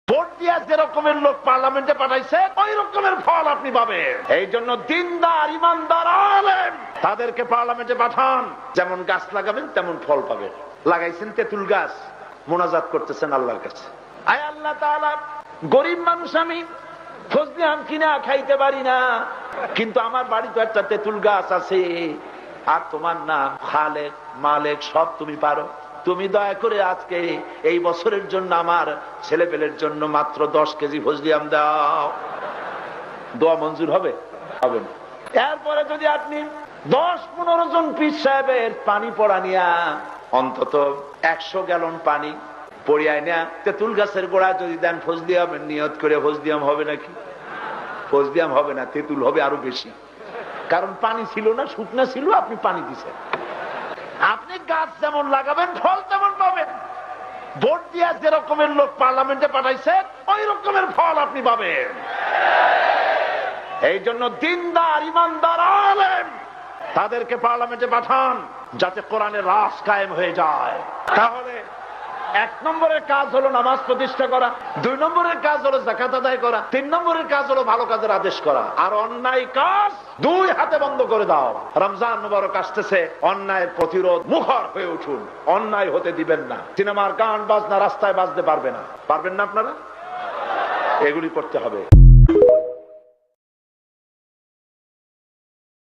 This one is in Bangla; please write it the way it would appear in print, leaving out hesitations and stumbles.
ভোট দিয়া যে রকমের লোক পার্লামেন্টে পাঠাইছে ওই রকমের ফল আপনি পাবেন। এই জন্য দিনদার ইমানদার আলেম তাদেরকে পার্লামেন্টে পাঠান। যেমন গাছ লাগাবেন তেমন ফল পাবেন। লাগাইছেন তেঁতুল গাছ, মোনাজাত করতেছেন আল্লাহর কাছে, আয় আল্লাহ তাআলা, গরিব মানুষ আমি, ফজলি আম কিনা খাইতে পারি না, কিন্তু আমার বাড়িতে একটা তেঁতুল গাছ আছে, আর তোমার না খালেক মালেক সব তুমি পারো, তুমি দয়া করে আজকে এই বছরের জন্য আমার ছেলে পেলের জন্য মাত্র 10 কেজি ফজলি আম দাও। দোয়া মঞ্জুর হবে? হবে না। এরপরে যদি আপনি 10-15 জন পীর সাহেবের পানি পড়া নিয়া অন্তত 100 গ্যালন পানি পড়িয়ায় না তেঁতুল গাছের গোড়া যদি দেন, ফজলি আমের নিয়ত করে, ফজলি আম হবে নাকি? ফজলি আম হবে না, তেঁতুল হবে আরো বেশি। কারণ পানি ছিল না, শুকনা ছিল, আপনি পানি দিচ্ছেন। আপনি গাছ যেমন লাগাবেন ফল তেমন পাবেন। ভোট দিয়া যে রকমের লোক পার্লামেন্টে পাঠাইছেন ওই রকমের ফল আপনি পাবেন। এই জন্য দিনদার ইমানদার আলেম তাদেরকে পার্লামেন্টে পাঠান, যাতে কোরআনের রাজ কায়েম হয়ে যায়। তাহলে 1 নম্বরের কাজ হলো নামাজ প্রতিষ্ঠা করা, 2 নম্বরের কাজ হলো যাকাত আদায় করা, 3 নম্বরের কাজ হলো ভালো কাজের আদেশ করা, আর অন্যায় কাজ 2 হাতে বন্ধ করে দাও। রমজান মুবারক আসতেছে, অন্যায়ের প্রতিরোধ মুখর হয়ে উঠুন, অন্যায় হতে দিবেন না। সিনেমার গান বাজনা রাস্তায় বাজতে পারবে না, পারবেন না আপনারা? এগুলি করতে হবে।